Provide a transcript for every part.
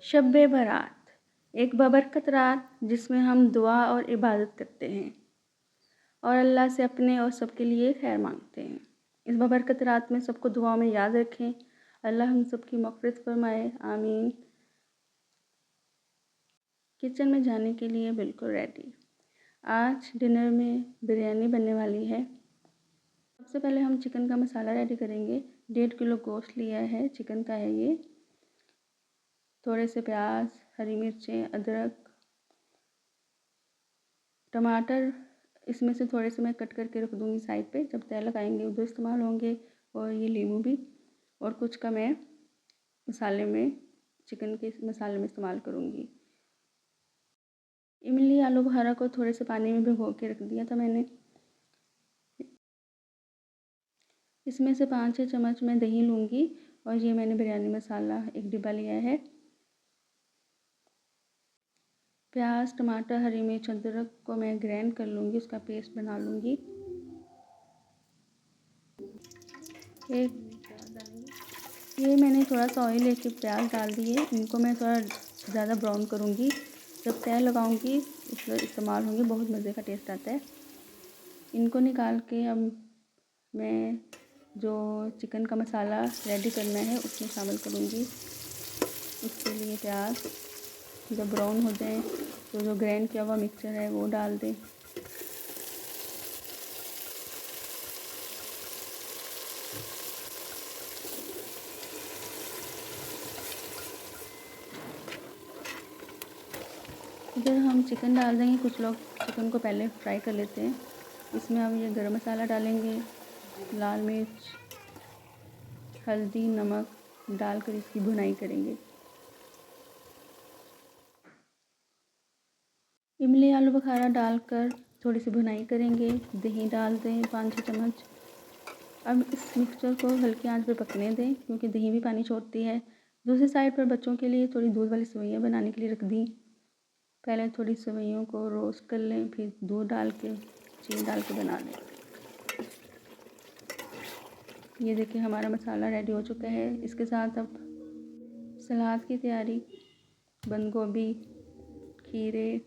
शब बारात एक बबरकत रात जिसमें हम दुआ और इबादत करते हैं और अल्लाह से अपने और सबके लिए खैर मांगते हैं। इस बबरकत रात में सबको दुआ में याद रखें। अल्लाह हम सबकी मग़फ़िरत फरमाए, आमीन। किचन में जाने के लिए बिल्कुल रेडी। आज डिनर में बिरयानी बनने वाली है। सबसे पहले हम चिकन का मसाला रेडी करेंगे। 1.5 किलो गोश्त लिया है, चिकन का है ये। थोड़े से प्याज, हरी मिर्चें, अदरक, टमाटर इसमें से थोड़े से मैं कट करके रख दूँगी साइड पे, जब तय लगाएंगे उधर इस्तेमाल होंगे। और ये नींबू भी, और कुछ का मैं मसाले में, चिकन के मसाले में इस्तेमाल करूँगी। इमली आलू बुखारा को थोड़े से पानी में भिगो के रख दिया था मैंने। इसमें से 5-6 चम्मच मैं दही लूँगी। और ये मैंने बिरयानी मसाला एक डिब्बा लिया है। प्याज, टमाटर, हरी मिर्च, अदरक को मैं ग्राइंड कर लूँगी, उसका पेस्ट बना लूँगी। ये मैंने थोड़ा सा ऑयल लेके प्याज डाल दिए। इनको मैं थोड़ा ज़्यादा ब्राउन करूँगी। जब तय लगाऊँगी उसमें इस्तेमाल होंगे, बहुत मज़े का टेस्ट आता है। इनको निकाल के अब मैं जो चिकन का मसाला रेडी करना है उसमें शामिल करूँगी। उसके लिए प्याज जब ब्राउन हो जाए तो जो ग्राइंड किया हुआ मिक्सचर है वो डाल दें। इधर हम चिकन डाल देंगे। कुछ लोग चिकन को पहले फ्राई कर लेते हैं। इसमें हम ये गरम मसाला डालेंगे, लाल मिर्च, हल्दी, नमक डालकर इसकी भुनाई करेंगे। इमली आलू बुखारा डालकर थोड़ी सी भुनाई करेंगे। दही डाल दें 5-6 चम्मच। अब इस मिक्सचर को हल्की आंच पर पकने दें, क्योंकि दही भी पानी छोड़ती है। दूसरी साइड पर बच्चों के लिए थोड़ी दूध वाली सेवइयाँ बनाने के लिए रख दी। पहले थोड़ी सेवइयों को रोस्ट कर लें, फिर दूध डाल के, चीनी डाल के बना लें। ये देखिए हमारा मसाला रेडी हो चुका है। इसके साथ अब सलाद की तैयारी। बंद गोभी, खीरे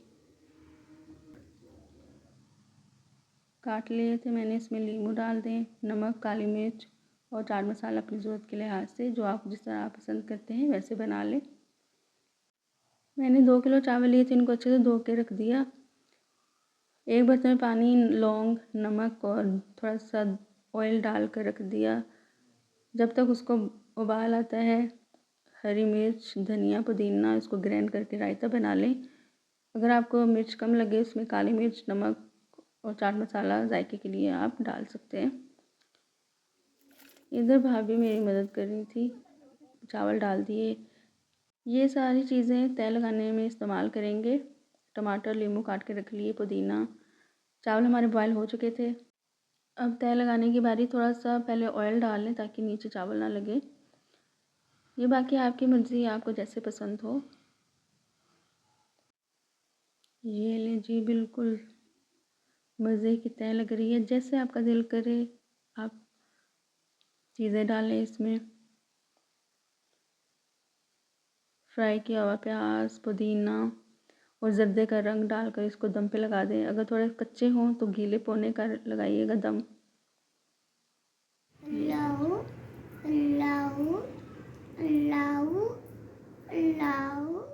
काट लिए थे मैंने, इसमें नींबू डाल दें, नमक, काली मिर्च और चाट मसाला अपनी ज़रूरत के लिहाज से, जो आप जिस तरह आप पसंद करते हैं वैसे बना लें। मैंने 2 किलो चावल लिए थे, इनको अच्छे से धो के रख दिया। एक बर्तन में पानी, लौंग, नमक और थोड़ा सा ऑयल डाल कर रख दिया। जब तक उसको उबाल आता है, हरी मिर्च, धनिया, पुदीना इसको ग्राइंड करके रायता बना लें। अगर आपको मिर्च कम लगे उसमें काली मिर्च, नमक और चाट मसाला जायके के लिए आप डाल सकते हैं। इधर भाभी मेरी मदद कर रही थी। चावल डाल दिए। ये सारी चीज़ें तय लगाने में इस्तेमाल करेंगे। टमाटर, नींबू काट के रख लिए, पुदीना। चावल हमारे बॉयल हो चुके थे। अब तय लगाने की बारी। थोड़ा सा पहले ऑयल डाल लें ताकि नीचे चावल ना लगे। ये बाकी आपकी मर्ज़ी, आपको जैसे पसंद हो। ये लीजिए, बिल्कुल मज़े की तय लग रही है। जैसे आपका दिल करे आप चीज़ें डालें इसमें। फ्राई किया हुआ प्याज, पुदीना और जर्दे का रंग डालकर इसको दम पे लगा दें। अगर थोड़े कच्चे हों तो गीले पौने का लगाइएगा दम। अल्लाहू अल्लाहू अल्लाहू अल्लाहू।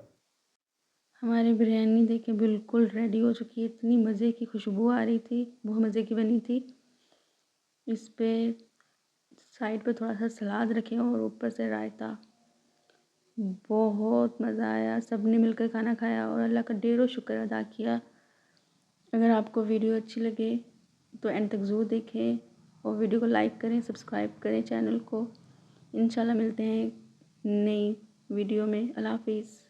हमारी बिरयानी देखिए बिल्कुल रेडी हो चुकी है। इतनी मज़े की खुशबू आ रही थी, बहुत मज़े की बनी थी। इस पे साइड पे थोड़ा सा सलाद रखें और ऊपर से रायता। बहुत मज़ा आया। सब ने मिलकर खाना खाया और अल्लाह का ढेरों शुक्र अदा किया। अगर आपको वीडियो अच्छी लगे तो एंड तक ज़रूर देखें और वीडियो को लाइक करें, सब्सक्राइब करें चैनल को। इंशाल्लाह मिलते हैं नई वीडियो में। अल्लाह हाफिज़।